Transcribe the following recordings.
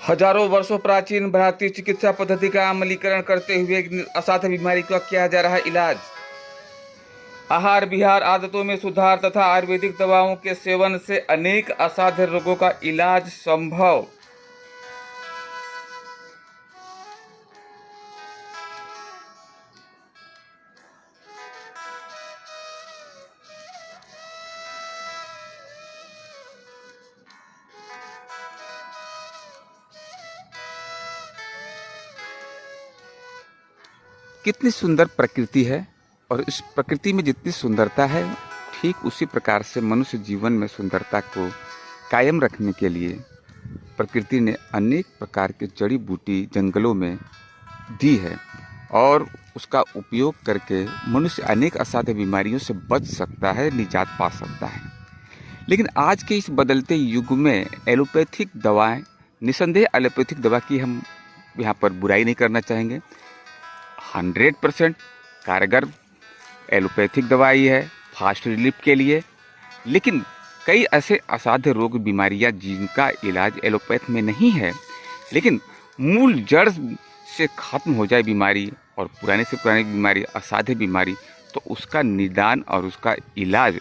हजारों वर्षों प्राचीन भारतीय चिकित्सा पद्धति का अमलीकरण करते हुए एक असाध्य बीमारी का किया जा रहा है इलाज। आहार विहार आदतों में सुधार तथा आयुर्वेदिक दवाओं के सेवन से अनेक असाध्य रोगों का इलाज संभव। कितनी सुंदर प्रकृति है और इस प्रकृति में जितनी सुंदरता है, ठीक उसी प्रकार से मनुष्य जीवन में सुंदरता को कायम रखने के लिए प्रकृति ने अनेक प्रकार के जड़ी बूटी जंगलों में दी है और उसका उपयोग करके मनुष्य अनेक असाध्य बीमारियों से बच सकता है, निजात पा सकता है। लेकिन आज के इस बदलते युग में एलोपैथिक दवाएं, निसंदेह एलोपैथिक दवा की हम यहाँ पर बुराई नहीं करना चाहेंगे। 100% कारगर एलोपैथिक दवाई है फास्ट रिलीफ के लिए। लेकिन कई ऐसे असाध्य रोग बीमारियां जिनका इलाज एलोपैथ में नहीं है, लेकिन मूल जड़ से खत्म हो जाए बीमारी और पुराने से पुरानी बीमारी, असाध्य बीमारी, तो उसका निदान और उसका इलाज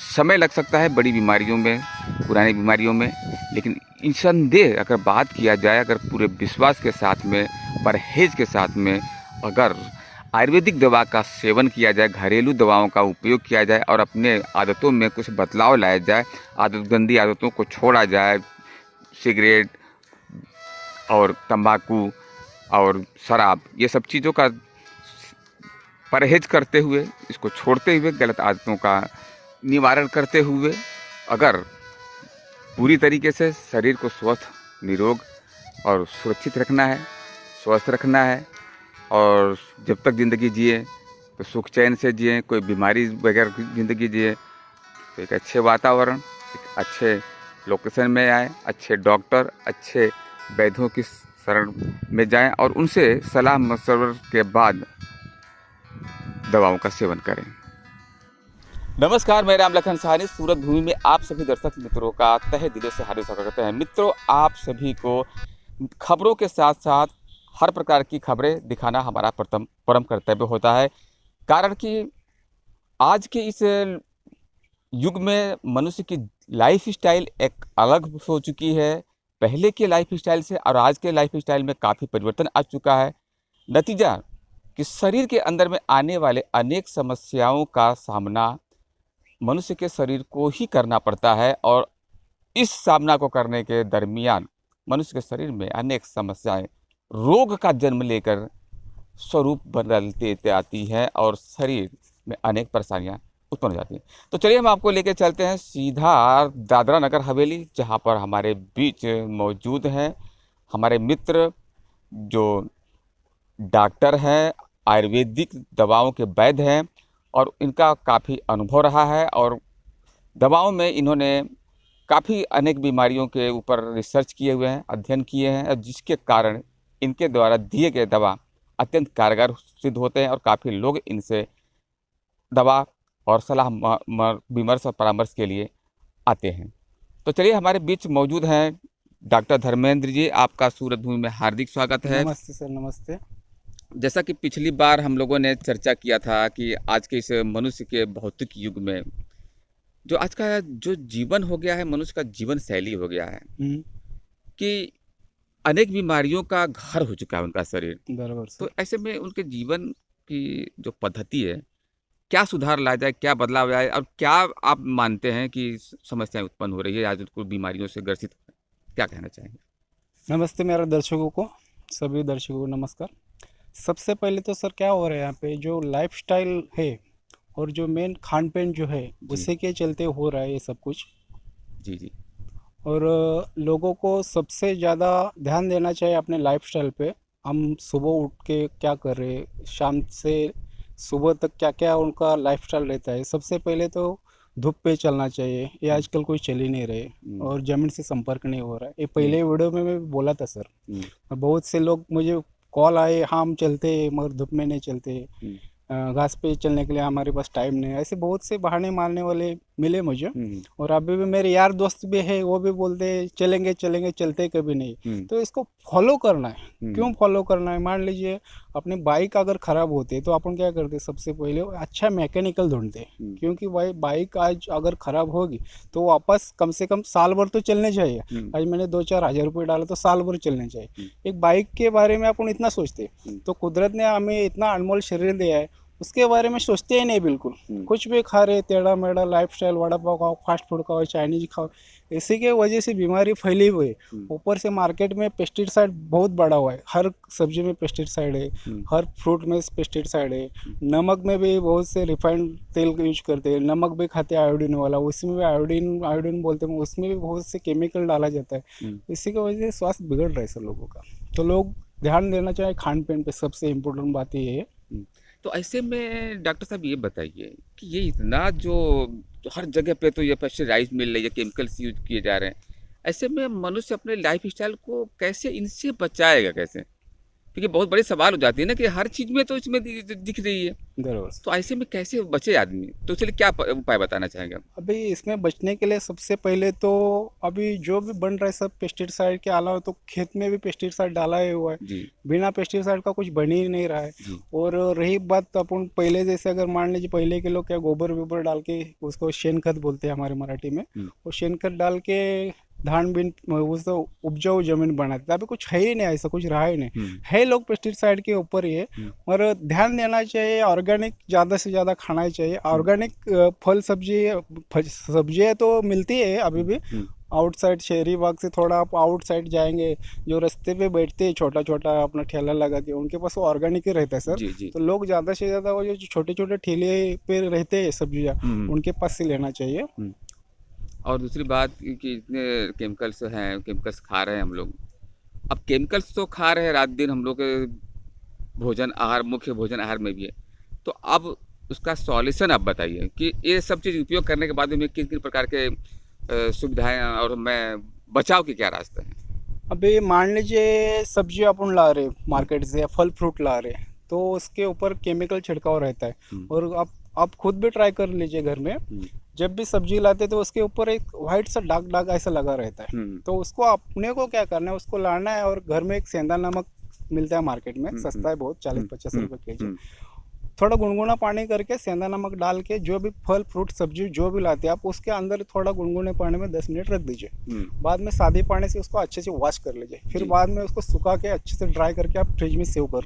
समय लग सकता है बड़ी बीमारियों में, पुरानी बीमारियों में। लेकिन निसंदेह अगर बात किया जाए, अगर पूरे विश्वास के साथ में, परहेज के साथ में अगर आयुर्वेदिक दवा का सेवन किया जाए, घरेलू दवाओं का उपयोग किया जाए और अपने आदतों में कुछ बदलाव लाया जाए, गंदी आदतों को छोड़ा जाए, सिगरेट और तंबाकू और शराब, ये सब चीज़ों का परहेज करते हुए, इसको छोड़ते हुए, गलत आदतों का निवारण करते हुए अगर पूरी तरीके से शरीर को स्वस्थ, निरोग और सुरक्षित रखना है, स्वस्थ रखना है और जब तक ज़िंदगी जिए तो सुख चैन से जिए, कोई बीमारी बगैर ज़िंदगी जिए, तो एक अच्छे वातावरण, एक अच्छे लोकेशन में आए, अच्छे डॉक्टर, अच्छे वैद्यों की शरण में जाएं और उनसे सलाह मशवरे के बाद दवाओं का सेवन करें। नमस्कार, मैं राम लखन साहनी सूरत भूमि में आप सभी दर्शक मित्रों का तहे दिल से हार्दिक स्वागत करते हैं। मित्रों, आप सभी को खबरों के साथ साथ हर प्रकार की खबरें दिखाना हमारा परम कर्तव्य होता है। कारण कि आज के इस युग में मनुष्य की लाइफ स्टाइल एक अलग हो चुकी है। पहले के लाइफ स्टाइल से और आज के लाइफ स्टाइल में काफ़ी परिवर्तन आ चुका है। नतीजा कि शरीर के अंदर में आने वाले अनेक समस्याओं का सामना मनुष्य के शरीर को ही करना पड़ता है और इस सामना को करने के दरमियान मनुष्य के शरीर में अनेक समस्याएं रोग का जन्म लेकर स्वरूप बदलते आती हैं और शरीर में अनेक परेशानियां उत्पन्न हो जाती हैं। तो चलिए हम आपको लेकर चलते हैं सीधा दादरा नगर हवेली, जहां पर हमारे बीच मौजूद हैं हमारे मित्र जो डॉक्टर हैं, आयुर्वेदिक दवाओं के वैद्य हैं और इनका काफ़ी अनुभव रहा है और दवाओं में इन्होंने काफ़ी अनेक बीमारियों के ऊपर रिसर्च किए हुए हैं, अध्ययन किए हैं और जिसके कारण इनके द्वारा दिए गए दवा अत्यंत कारगर सिद्ध होते हैं और काफ़ी लोग इनसे दवा और सलाह विमर्श और परामर्श के लिए आते हैं। तो चलिए हमारे बीच मौजूद हैं डॉक्टर धर्मेंद्र जी, आपका सूरत भूमि में हार्दिक स्वागत है। नमस्ते सर। नमस्ते। जैसा कि पिछली बार हम लोगों ने चर्चा किया था कि आज के इस मनुष्य के भौतिक युग में जो आज का जो जीवन हो गया है, मनुष्य का जीवन शैली हो गया है कि अनेक बीमारियों का घर हो चुका है उनका शरीर। बराबर। तो ऐसे में उनके जीवन की जो पद्धति है, क्या सुधार लाया जाए, क्या बदलाव आए और क्या आप मानते हैं कि समस्याएं उत्पन्न हो रही है, आज उनको बीमारियों से ग्रसित, क्या कहना चाहेंगे? नमस्ते मेरे दर्शकों को, सभी दर्शकों को नमस्कार। सबसे पहले तो सर क्या हो रहा है यहाँ पे, जो लाइफस्टाइल है और जो मेन खान पान जो है उसी के चलते हो रहा है ये सब कुछ। जी जी। और लोगों को सबसे ज़्यादा ध्यान देना चाहिए अपने लाइफस्टाइल पे। हम सुबह उठ के क्या कर रहे हैं, शाम से सुबह तक क्या क्या उनका लाइफस्टाइल रहता है। सबसे पहले तो धूप पे चलना चाहिए, ये आजकल कोई चल ही नहीं रहे और ज़मीन से संपर्क नहीं हो रहा है। ये पहले वीडियो में मैं बोला था सर, बहुत से लोग मुझे कॉल आए, हाँ हम चलते हैं मगर धूप में नहीं चलते, घास पे चलने के लिए हमारे पास टाइम नहीं है। ऐसे बहुत से बहाने मारने वाले मिले मुझे, और अभी भी मेरे यार दोस्त भी है, वो भी बोलते हैं चलेंगे चलेंगे, चलते कभी नहीं। तो इसको फॉलो करना है। क्यों फॉलो करना है? मान लीजिए अपनी बाइक अगर ख़राब होती है तो अपन क्या करते हैं, सबसे पहले अच्छा मैकेनिकल ढूंढते हैं, क्योंकि भाई बाइक आज अगर ख़राब होगी तो वापस कम से कम साल भर तो चलने चाहिए। आज मैंने 2-4 हज़ार रुपये डाला तो साल भर चलने चाहिए। एक बाइक के बारे में अपन इतना सोचते हैं, तो कुदरत ने हमें इतना अनमोल शरीर दिया है, उसके बारे में सोचते ही नहीं बिल्कुल। कुछ भी खा रहे, टेढ़ा मेढ़ा लाइफस्टाइल, वड़ा पाव खाओ, फास्ट फूड खाओ, चाइनीज खाओ, इसी के वजह से बीमारी फैली हुई है। ऊपर से मार्केट में पेस्टिसाइड बहुत बढ़ा हुआ है, हर सब्जी में पेस्टिसाइड है, हर फ्रूट में पेस्टिसाइड है। नमक में भी बहुत से रिफाइंड तेल यूज करते हैं, नमक भी खाते हैं आयोडीन वाला, उसमें भी आयोडीन आयोडीन बोलते हैं, उसमें भी बहुत से केमिकल डाला जाता है। इसी की वजह से स्वास्थ्य बिगड़ रहा है सब लोगों का। तो लोग ध्यान देना चाहिए खान पीन पे, सबसे इम्पोर्टेंट बात ये है। तो ऐसे में डॉक्टर साहब ये बताइए कि ये इतना जो हर जगह पे तो ये पेस्टिसाइड मिल रही है, केमिकल्स यूज किए जा रहे हैं, ऐसे में मनुष्य अपने लाइफ स्टाइल को कैसे इनसे बचाएगा कैसे? क्योंकि बहुत बड़ी सवाल हो जाती है ना कि हर चीज़ में तो इसमें दिख रही है, जरूर। तो ऐसे में कैसे बचे आदमी? तो चलिए क्या उपाय बताना चाहेंगे आप? अभी इसमें बचने के लिए सबसे पहले तो अभी जो भी बन रहा है सब पेस्टिसाइड के अलावा, तो खेत में भी पेस्टिसाइड डाला ही हुआ है। जी। बिना पेस्टिसाइड का कुछ बन ही नहीं रहा है। जी। और रही बात अपन पहले जैसे, अगर मान लीजिए पहले के लोग क्या गोबर वोबर डाल के, उसको शेन खत बोलते हैं हमारे मराठी में, वो शेन खत डाल के धान बीन उस उपजाऊ जमीन बनाते थे। अभी कुछ है ही नहीं, ऐसा कुछ रहा ही नहीं है। लोग पेस्टिसाइड के ऊपर ही है। और ध्यान देना चाहिए, ऑर्गेनिक ज़्यादा से ज़्यादा खाना चाहिए। ऑर्गेनिक फल सब्जियाँ तो मिलती है अभी भी। आउटसाइड शहरी भाग से थोड़ा आप आउटसाइड जाएंगे, जो रास्ते पे बैठते हैं छोटा छोटा अपना ठेला लगा के, उनके पास वो ऑर्गेनिक ही रहता है सर। जी, जी। तो लोग ज़्यादा से ज़्यादा वो जो छोटे छोटे ठेले पे रहते हैं सब्जियाँ, उनके पास से लेना चाहिए। और दूसरी बात कि इतने केमिकल्स हैं, केमिकल्स खा रहे हैं हम लोग। अब केमिकल्स तो खा रहे हैं रात दिन, हम लोग के भोजन आहार, मुख्य भोजन आहार में भी है। तो अब उसका सॉल्यूशन आप बताइए कि ये सब चीज़ उपयोग करने के बाद में किन किन प्रकार के सुविधाएं और मैं बचाव के क्या रास्ते हैं? अभी मान लीजिए सब्जी अपन ला रहे मार्केट से या फल फ्रूट ला रहे, तो उसके ऊपर केमिकल छिड़काव रहता है। और आप खुद भी ट्राई कर लीजिए घर में, जब भी सब्जी लाते तो उसके ऊपर एक वाइट सा दाग दाग ऐसा लगा रहता है। तो उसको अपने को क्या करना है, उसको लाना है, और घर में एक सेंधा नमक मिलता है मार्केट में, सस्ता है बहुत, 40-50 रुपये केजी। थोड़ा गुनगुना पानी करके सेंधा नमक डाल के जो भी फल फ्रूट सब्जी जो भी लाते हैं आप, उसके अंदर थोड़ा गुनगुने पानी में 10 मिनट रख दीजिए। बाद में सादे पानी से उसको अच्छे से वॉश कर लीजिए। फिर बाद में उसको सुखा के अच्छे से ड्राई करके आप फ्रिज में सेव कर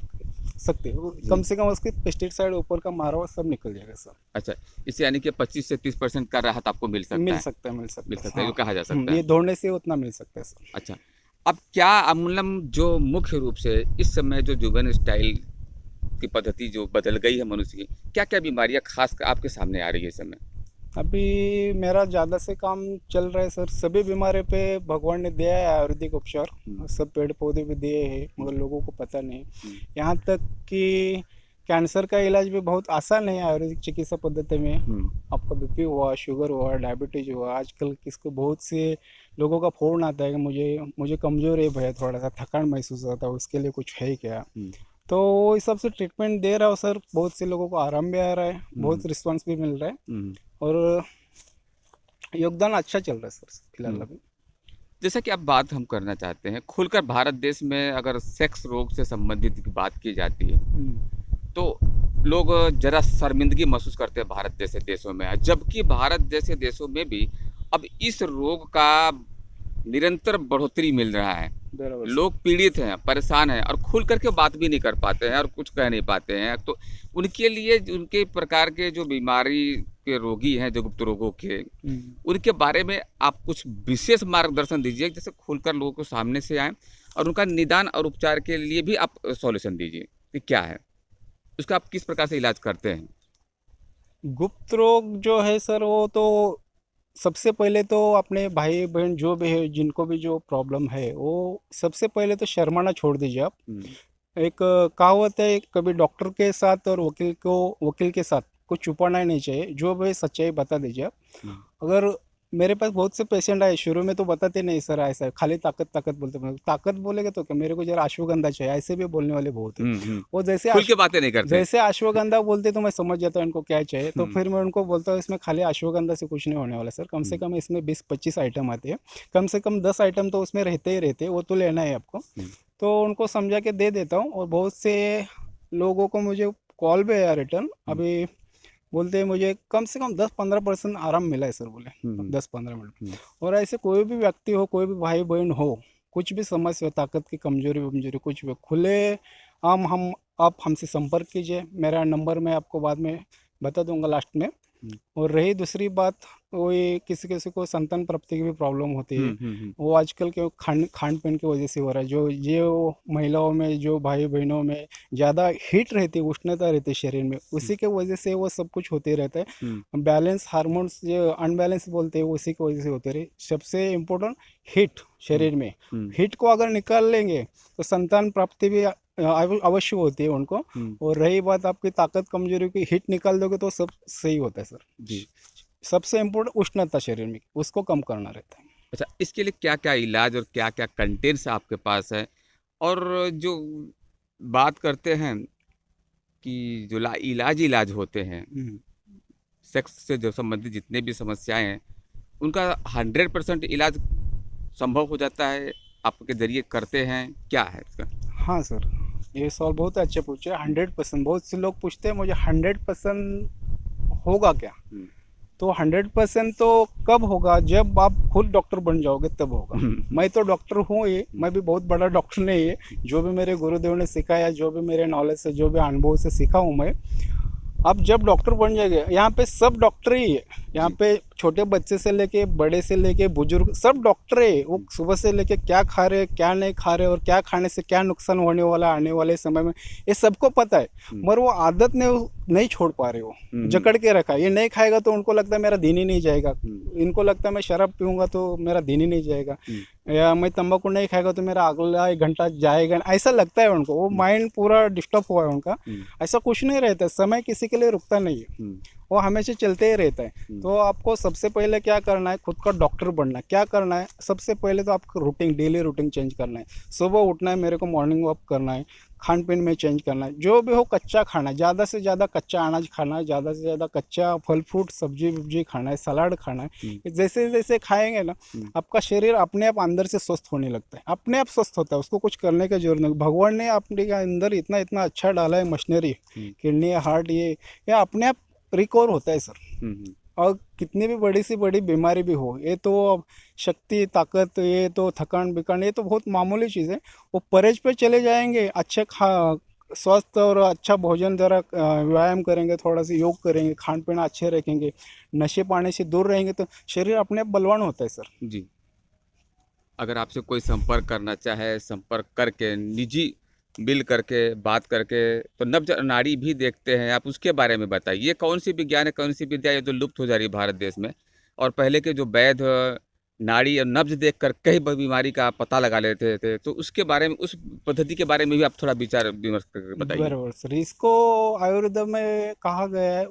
सकते हो। कम से कम उसके पेस्टिसाइड ऊपर का मारा हुआ सब निकल जाएगा सर। अच्छा, इससे यानी कि 25 से 30% का राहत आपको मिल सकता है? मिल सकता है, ये कहा जा सकता है। ये दौड़ने से उतना मिल सकता है सर। अच्छा, अब क्या मतलब जो मुख्य रूप से इस समय जो जीवन स्टाइल की पद्धति जो बदल गई है मनुष्य की, क्या क्या बीमारियां खास आपके सामने आ रही है इस समय? अभी मेरा ज़्यादा से काम चल रहा है सर, सभी बीमारी पे भगवान ने दिया है आयुर्वेदिक उपचार, सब पेड़ पौधे भी दिए हैं, मगर लोगों को पता नहीं। यहाँ तक कि कैंसर का इलाज भी बहुत आसान है आयुर्वेदिक चिकित्सा पद्धति में। आपका बीपी हुआ, शुगर हुआ, डायबिटीज हुआ, आजकल किसको बहुत से लोगों का फ़ोन आता है कि मुझे कमज़ोर है भैया, थोड़ा सा थकान महसूस होता है, उसके लिए कुछ है क्या? तो इस सब से ट्रीटमेंट दे रहा हूँ सर, बहुत से लोगों को आराम भी आ रहा है, बहुत रिस्पांस भी मिल रहा है, और योगदान अच्छा चल रहा है सर फिलहाल अभी। जैसा कि अब बात हम करना चाहते हैं खुलकर, भारत देश में अगर सेक्स रोग से संबंधित की बात की जाती है तो लोग जरा शर्मिंदगी महसूस करते हैं भारत जैसे देशों में, जबकि भारत जैसे देशों में भी अब इस रोग का निरंतर बढ़ोतरी मिल रहा है। लोग पीड़ित हैं, परेशान हैं, और खुल करके बात भी नहीं कर पाते हैं और कुछ कह नहीं पाते हैं। तो उनके लिए उनके प्रकार के जो बीमारी के रोगी हैं, जो गुप्त रोगों के, उनके बारे में आप कुछ विशेष मार्गदर्शन दीजिए, जैसे खुलकर लोगों को सामने से आए और उनका निदान और उपचार के लिए भी आप सॉल्यूशन दीजिए कि क्या है उसका, आप किस प्रकार से इलाज करते हैं? गुप्त रोग जो है सर, वो तो सबसे पहले तो अपने भाई बहन जो भी है, जिनको भी जो प्रॉब्लम है, वो सबसे पहले तो शर्माना छोड़ दीजिए आप। एक कहावत है, कभी डॉक्टर के साथ और वकील के साथ कुछ छुपाना ही नहीं चाहिए, जो भी सच्चाई बता दीजिए आप। अगर मेरे पास बहुत से पेशेंट आए, शुरू में तो बताते नहीं सर ऐसा है, खाली ताकत ताकत बोलते, ताकत बोलेगे तो क्या, मेरे को जरा अश्वगंधा चाहिए, ऐसे भी बोलने वाले बहुत है। वो जैसे खुल के बातें नहीं करते। जैसे अश्वगंधा बोलते तो मैं समझ जाता हूँ इनको क्या चाहिए, तो हम्म, फिर मैं उनको बोलता हूँ इसमें खाली अश्वगंधा से कुछ नहीं होने वाला सर, कम से कम इसमें 20-25 आइटम आते हैं, कम से कम 10 आइटम तो उसमें रहते ही रहते हैं, वो तो लेना है आपको। तो उनको समझा के दे देता हूँ, और बहुत से लोगों को मुझे कॉल भी आया रिटर्न, अभी बोलते हैं मुझे कम से कम 10-15% आराम मिला है सर, बोले 10-15 मिनट। और ऐसे कोई भी व्यक्ति हो, कोई भी भाई बहन हो, कुछ भी समस्या हो, ताकत की कमजोरी वमजोरी कुछ भी, खुले हम आप हमसे संपर्क कीजिए, मेरा नंबर मैं आपको बाद में बता दूंगा लास्ट में। और रही दूसरी बात, वही किसी किसी को संतान प्राप्ति की भी प्रॉब्लम होती है, वो आजकल के खान पीन की वजह से हो रहा है, जो महिलाओं में, जो भाई बहनों में ज़्यादा हीट रहती है, उष्णता रहती है शरीर में, उसी के वजह से वो सब कुछ होते रहता है। बैलेंस हार्मोन्स जो अनबैलेंस बोलते हैं, उसी की वजह से होते रहे। सबसे इम्पोर्टेंट हीट, शरीर में हीट को अगर निकाल लेंगे तो संतान प्राप्ति भी अवश्य होती है उनको। और रही बात आपकी ताकत कमजोरी की, हीट निकाल दोगे तो सब सही होता है सर जी। सबसे इम्पोर्टेंट उष्णता शरीर में, उसको कम करना रहता है। अच्छा, इसके लिए क्या क्या इलाज और क्या क्या कंटेंट्स आपके पास है? और जो बात करते हैं कि जो इलाज होते हैं, सेक्स से जो संबंधित जितने भी समस्याएं हैं, उनका 100% इलाज संभव हो जाता है? आपके जरिए करते हैं, क्या है इसका? हाँ सर, ये सवाल बहुत अच्छे पूछे। 100%, बहुत से लोग पूछते हैं मुझे 100% होगा क्या, तो 100% तो कब होगा, जब आप खुद डॉक्टर बन जाओगे तब होगा। मैं तो डॉक्टर हूँ ही, मैं भी बहुत बड़ा डॉक्टर नहीं है, जो भी मेरे गुरुदेव ने सिखाया, जो भी मेरे नॉलेज से, जो भी अनुभव से सीखा हूँ मैं। अब जब डॉक्टर बन जाएंगे, यहाँ पे सब डॉक्टर ही है, यहाँ पे छोटे बच्चे से लेके बड़े से लेके बुजुर्ग सब डॉक्टर है। वो सुबह से लेके क्या खा रहे, क्या नहीं खा रहे, और क्या खाने से क्या नुकसान होने वाला आने वाले समय में, ये सबको पता है। मगर वो आदत नहीं छोड़ पा रहे, वो जकड़ के रखा है। ये नहीं खाएगा तो उनको लगता है मेरा दिन ही नहीं जाएगा, इनको लगता है मैं शराब पीऊंगा तो मेरा दिन ही नहीं जाएगा, या मैं तंबाकू नहीं खाएगा तो मेरा अगला 1 घंटा जाएगा, ऐसा लगता है उनको। वो माइंड पूरा डिस्टर्ब हुआ है उनका। ऐसा कुछ नहीं रहता, समय किसी के लिए रुकता नहीं है, वो हमेशा चलते ही रहता है। तो आपको सबसे पहले क्या करना है, खुद का डॉक्टर बनना है। क्या करना है, सबसे पहले तो आपको रूटीन, डेली रूटीन चेंज करना है। सुबह उठना है, मेरे को मॉर्निंग वॉक करना है, खान पीन में चेंज करना है, जो भी हो कच्चा खाना है, ज़्यादा से ज़्यादा कच्चा अनाज खाना है, ज़्यादा से ज़्यादा कच्चा फल फ्रूट सब्जी वब्जी खाना है, सलाद खाना है। जैसे जैसे खाएंगे ना, आपका शरीर अपने आप अंदर से स्वस्थ होने लगता है, अपने आप स्वस्थ होता है, उसको कुछ करने की जरूरत नहीं। भगवान ने अपने अंदर इतना इतना अच्छा डाला है मशीनरी, किडनी, हार्ट, ये अपने आप रिकवर होता है सर। और कितनी भी बड़ी सी बड़ी बीमारी भी हो, ये तो शक्ति ताकत, ये तो थकान बिकान, ये तो बहुत मामूली चीज़ है। वो परहेज पे चले जाएंगे, अच्छे स्वस्थ और अच्छा भोजन द्वारा व्यायाम करेंगे, थोड़ा सा योग करेंगे, खान पीना अच्छे रखेंगे, नशे पानी से दूर रहेंगे, तो शरीर अपने आप बलवान होता है सर जी। अगर आपसे कोई संपर्क करना चाहे, संपर्क करके निजी बिल करके बात करके, तो नब्ज नाड़ी भी देखते हैं आप, उसके बारे में बताइए। ये कौन सी विज्ञान है, कौन सी विद्या है जो लुप्त हो जा रही है भारत देश में? और पहले के जो वैद्य नाड़ी और नब्ज देखकर कई बीमारी का पता लगा लेते थे, तो उसके बारे में, उस पद्धति के बारे में भी आप थोड़ा विचार विमर्श करके बताइए। बराबर सर। इसको आयुर्वेद में कहा गया है,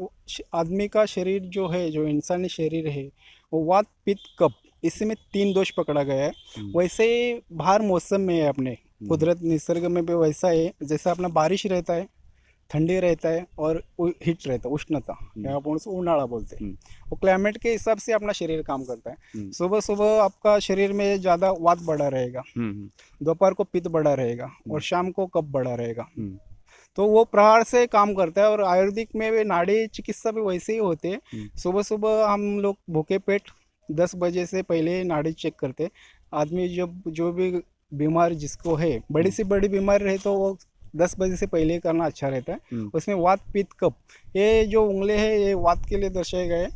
आदमी का शरीर जो है, जो इंसानी शरीर है, वो वात पित्त कफ, इसमें 3 दोष पकड़ा गया है। वैसे ही बाहर मौसम में है, अपने कुदरत निसर्ग में भी वैसा है। जैसा अपना बारिश रहता है, ठंडी रहता है, और हीट रहता है, उष्णता, या अपन उसको उनाड़ा बोलते हैं। वो क्लाइमेट के हिसाब से अपना शरीर काम करता है। सुबह सुबह आपका शरीर में ज़्यादा वात बढ़ा रहेगा, दोपहर को पित्त बढ़ा रहेगा, और शाम को कफ बढ़ा रहेगा। तो वो प्रहार से काम करता है। और आयुर्वेदिक में भी नाड़ी चिकित्सा भी वैसे ही होते हैं। सुबह सुबह हम लोग भूखे पेट 10 बजे से पहले नाड़ी चेक करते। आदमी जब जो भी बीमार जिसको है, बड़ी से बड़ी बीमारी रहे, तो वो 10 बजे से पहले करना अच्छा रहता है। उसमें वात पित्त कफ, ये जो उंगले हैं, ये वात के लिए दर्शाए गए,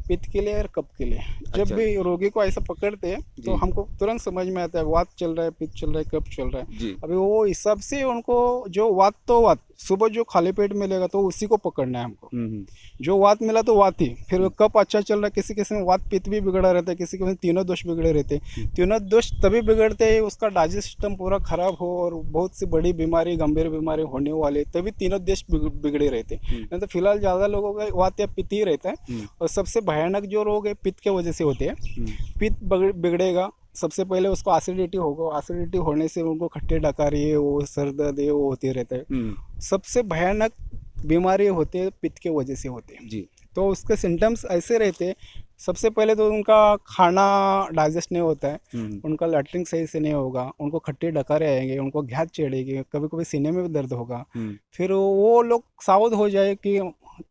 पित्त के लिए और कफ के लिए। जब भी रोगी को ऐसा पकड़ते हैं तो हमको तुरंत समझ में आता है वात चल रहा है, पित्त चल रहा है, कफ चल रहा है। अभी वो हिसाब से उनको जो वात तो वात सुबह जो खाली पेट मिलेगा तो उसी को पकड़ना है हमको। हम्म। जो वात मिला तो वात ही, फिर वो कब अच्छा चल रहा है, किसी किसी में वात पित्त भी बिगड़ा रहता है, किसी के तीनों दोष बिगड़े रहते हैं। तीनों दोष तभी बिगड़ते हैं उसका डाइजेस्ट सिस्टम पूरा खराब हो और बहुत सी बड़ी बीमारी, गंभीर बीमारी होने वाले, तभी तीनों दोष बिगड़े रहते हैं। नहीं तो फिलहाल ज़्यादा लोगों का वात या पित्त ही रहता है। और सबसे भयानक जो रोग है पित्त के वजह से होते हैं। पित्त बिगड़ेगा, सबसे पहले उसको एसिडिटी होगा, एसिडिटी होने से उनको खट्टे डकारी है, वो सर दर्द है, वो होते रहता है। सबसे भयानक बीमारी होते हैं पित्त के वजह से होते हैं जी। तो उसके सिम्टम्स ऐसे रहते हैं। सबसे पहले तो उनका खाना डाइजेस्ट नहीं होता है, उनका लैट्रिन सही से नहीं होगा, उनको खट्टे डकारे आएंगे, उनको घ्यात चढ़ेगी, कभी कभी सीने में भी दर्द होगा। फिर वो लोग सावध हो जाए कि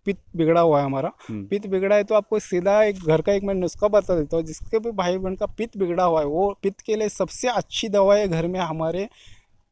पित्त बिगड़ा हुआ है हमारा। पित्त बिगड़ा है तो आपको सीधा एक घर का एक मैं नुस्खा बता देता हूँ। जिसके भी भाई बहन का पित्त बिगड़ा हुआ है, वो पित्त के लिए सबसे अच्छी दवा है घर में हमारे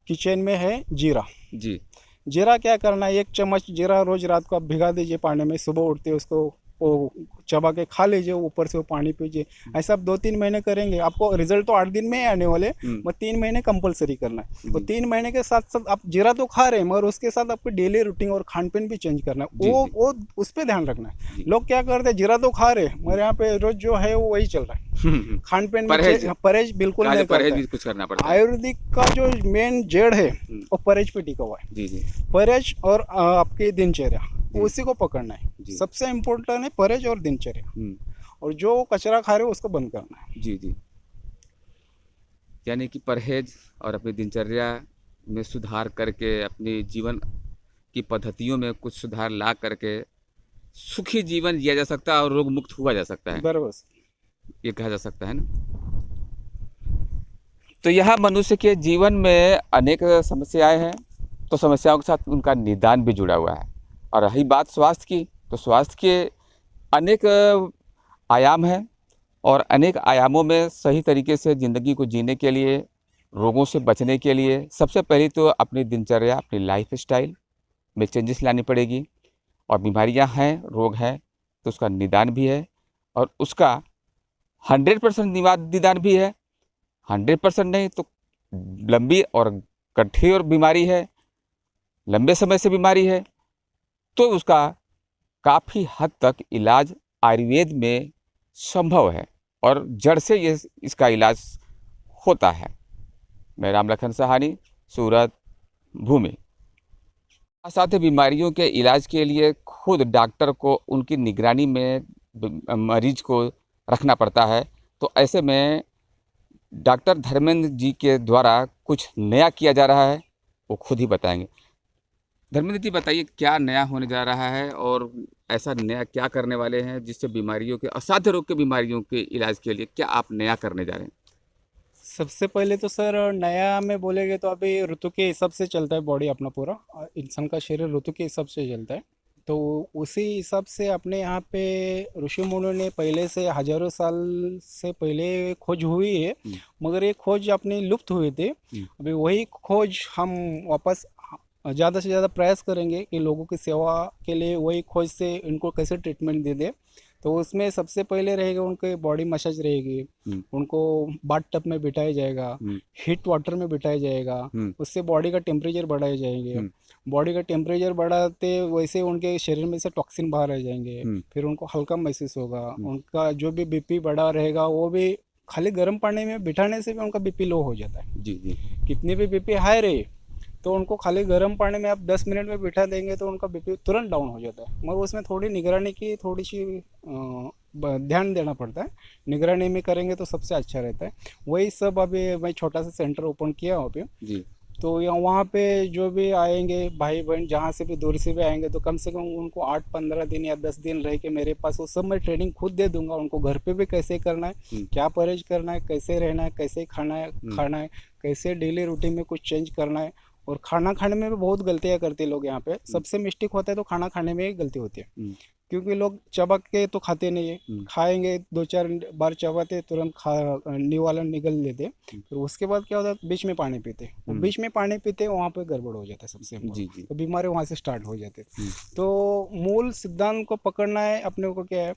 किचन में है जीरा। जी। जीरा क्या करना है, 1 चम्मच जीरा रोज रात को आप भिगा दीजिए पानी में, सुबह उठते उसको वो चबा के खा लीजिए, ऊपर से वो पानी पीजिए। ऐसा आप 2-3 महीने करेंगे, आपको रिजल्ट तो 8 दिन में ही आने वाले, मगर 3 महीने कंपलसरी करना है। तो 3 महीने के साथ साथ आप जीरा तो खा रहे हैं, मगर उसके साथ आपको डेली रूटीन और खान पीन भी चेंज करना है। वो उस पर ध्यान रखना है। लोग क्या करते हैं, जीरा तो खा रहे हैं मगर यहाँ पे रोज जो है वो वही चल रहा है। खान पीन में परहेज बिल्कुल नहीं करता है। कुछ करना पड़ता है। आयुर्वेदिक का जो मेन जड़ है वो परहेज पे टिका हुआ है। जी जी। परहेज और आपकी दिनचर्या, उसी को पकड़ना है। सबसे इम्पोर्टेंट है परहेज और दिनचर्या। और जो कचरा खा रहे हो उसको बंद करना है। जी जी। यानी कि परहेज और अपनी दिनचर्या में सुधार करके, अपने जीवन की पद्धतियों में कुछ सुधार ला करके सुखी जीवन जिया जा सकता है और रोग मुक्त हुआ जा सकता है, बराबर, ये कहा जा सकता है ना। तो यह मनुष्य के जीवन में अनेक समस्याएं हैं, तो समस्याओं के साथ उनका निदान भी जुड़ा हुआ है। और रही बात स्वास्थ्य की, तो स्वास्थ्य के अनेक आयाम हैं और अनेक आयामों में सही तरीके से ज़िंदगी को जीने के लिए, रोगों से बचने के लिए सबसे पहले तो अपनी दिनचर्या, अपनी लाइफ स्टाइल में चेंजेस लानी पड़ेगी। और बीमारियां हैं, रोग हैं, तो उसका निदान भी है और उसका 100% निदान भी है। 100% नहीं तो लंबी और कठिन बीमारी है, लंबे समय से बीमारी है, तो उसका काफ़ी हद तक इलाज आयुर्वेद में संभव है और जड़ से ये इसका इलाज होता है। मैं राम लखन सहानी, सूरत, भूमि। साथ ही बीमारियों के इलाज के लिए खुद डॉक्टर को उनकी निगरानी में मरीज को रखना पड़ता है। तो ऐसे में डॉक्टर धर्मेंद्र जी के द्वारा कुछ नया किया जा रहा है, वो खुद ही बताएंगे। धर्मेंद्र जी बताइए, क्या नया होने जा रहा है और ऐसा नया क्या करने वाले हैं जिससे बीमारियों के, असाध्य रोग के बीमारियों के इलाज के लिए क्या आप नया करने जा रहे हैं? सबसे पहले तो सर नया में बोलेंगे तो अभी ऋतु के हिसाब से चलता है बॉडी अपना पूरा, इंसान का शरीर ऋतु के हिसाब से चलता है। तो उसी हिसाब से अपने यहाँ पे ऋषि मुनियों ने पहले से हजारों साल से पहले खोज हुई है, मगर ये खोज अपनी लुप्त हुई थी। अभी वही खोज हम वापस ज़्यादा से ज़्यादा प्रयास करेंगे कि लोगों की सेवा के लिए वही खोज से इनको कैसे ट्रीटमेंट दे दे। तो उसमें सबसे पहले रहेगा उनके बॉडी मसाज रहेगी, उनको बाथ टब में बिठाया जाएगा, हीट वाटर में बिठाया जाएगा, उससे बॉडी का टेम्परेचर बढ़ाए जाएंगे। बॉडी का टेम्परेचर बढ़ाते वैसे उनके शरीर में से टॉक्सिन बाहर आ जाएंगे, फिर उनको हल्का महसूस होगा। उनका जो भी बीपी बढ़ा रहेगा वो भी खाली गर्म पानी में बिठाने से भी उनका बीपी लो हो जाता है। जी जी। कितनी भी बीपी हाई रहे तो उनको खाली गर्म पानी में आप 10 मिनट में बिठा देंगे तो उनका बीपी तुरंत डाउन हो जाता है। मगर उसमें थोड़ी निगरानी की, थोड़ी सी ध्यान देना पड़ता है। निगरानी में करेंगे तो सबसे अच्छा रहता है। वही सब अभी मैं छोटा सा सेंटर ओपन किया वहाँ पे जी। तो यहाँ वहाँ पे जो भी आएंगे भाई बहन, जहाँ से भी दूर से भी आएंगे, तो कम से कम उनको 8-15 दिन या 10 दिन रह के मेरे पास वो सब मैं ट्रेनिंग खुद दे दूंगा। उनको घर पे भी कैसे करना है, क्या परहेज करना है, कैसे रहना है, कैसे खाना है, कैसे डेली रूटीन में कुछ चेंज करना है। और खाना खाने में भी बहुत गलतियाँ करते हैं लोग यहाँ पे। सबसे मिस्टेक होता है तो खाना खाने में ही गलती होती है, क्योंकि लोग चबक के तो खाते नहीं है। खाएंगे 2-4 बार चबाते तुरंत निवाला निगल लेते, फिर उसके बाद क्या होता है बीच में पानी पीते। बीच में पानी पीते वहाँ पे गड़बड़ हो जाता है सबसे। जी जी। तो बीमारी वहाँ से स्टार्ट हो जाती है। तो मूल सिद्धांत को पकड़ना है अपने को। क्या है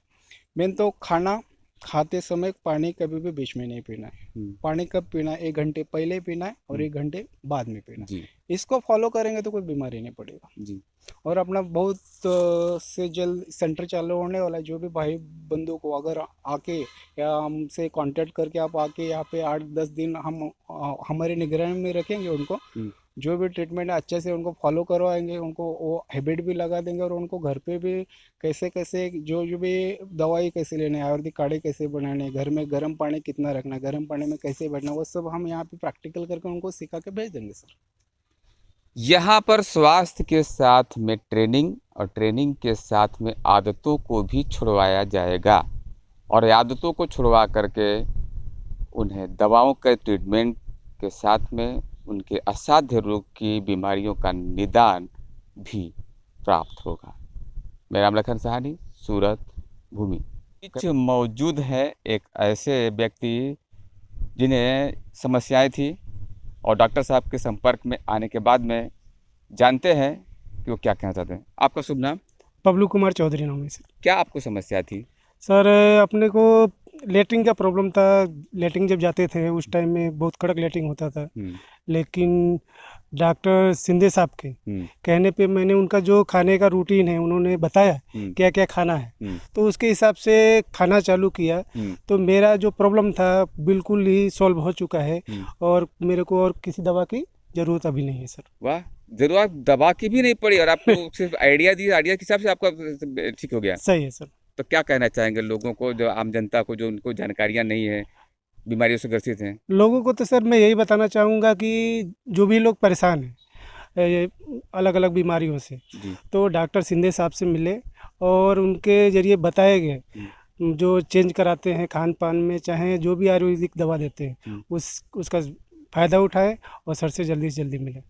मेन तो खाना, खाते समय पानी कभी भी बीच में नहीं पीना है। पानी कब पीना है? 1 घंटे पहले पीना है और 1 घंटे बाद में पीना है। जी इसको फॉलो करेंगे तो कोई बीमारी नहीं पड़ेगा। जी और अपना बहुत से जल्द सेंटर चालू होने वाला है। जो भी भाई बंधु को अगर आके या हमसे कांटेक्ट करके आप आके यहाँ पे 8-10 दिन हम हमारी निगरानी में रखेंगे उनको। जो भी ट्रीटमेंट है अच्छे से उनको फॉलो करवाएंगे, उनको वो हैबिट भी लगा देंगे और उनको घर पे भी कैसे कैसे जो जो भी दवाई कैसे लेने, आयुर्वेदिक काढ़े कैसे बनाने, घर में गर्म पानी कितना रखना, गर्म पानी में कैसे बैठना, वो सब हम यहाँ पे प्रैक्टिकल करके उनको सिखा के भेज देंगे सर। यहाँ पर स्वास्थ्य के साथ में ट्रेनिंग और ट्रेनिंग के साथ में आदतों को भी छुड़वाया जाएगा और आदतों को छुड़वा करके उन्हें दवाओं के ट्रीटमेंट के साथ में उनके असाध्य रोग की बीमारियों का निदान भी प्राप्त होगा। मेरा नाम लखन सहानी, सूरत भूमि। बीच मौजूद है एक ऐसे व्यक्ति जिन्हें समस्याएं थी और डॉक्टर साहब के संपर्क में आने के बाद में जानते हैं कि वो क्या कहना चाहते हैं। आपका शुभ नाम? बबलू कुमार चौधरी नाम है सर। क्या आपको समस्या थी? सर अपने को लेटरिन का प्रॉब्लम था। लेटरिन जब जाते थे उस टाइम में बहुत कड़क लेटरिन होता था, लेकिन डॉक्टर सिंधे साहब के कहने पे मैंने उनका जो खाने का रूटीन है उन्होंने बताया क्या क्या खाना है, तो उसके हिसाब से खाना चालू किया। तो मेरा जो प्रॉब्लम था बिल्कुल ही सॉल्व हो चुका है और मेरे को और किसी दवा की ज़रूरत अभी नहीं है सर। वाह, जरूरत दवा की भी नहीं पड़ी और आपको सिर्फ आइडिया दिया, आइडिया के हिसाब से आपका ठीक हो गया। सही है सर। तो क्या कहना चाहेंगे लोगों को, जो आम जनता को, जो उनको जानकारियां नहीं है, बीमारियों से ग्रसित हैं? लोगों को तो सर मैं यही बताना चाहूँगा कि जो भी लोग परेशान हैं अलग अलग बीमारियों से, तो डॉक्टर सिंधे साहब से मिले और उनके ज़रिए बताए गए जो चेंज कराते हैं खान पान में, चाहे जो भी आयुर्वेदिक दवा देते हैं उसका फ़ायदा उठाएं और सर से जल्दी मिले।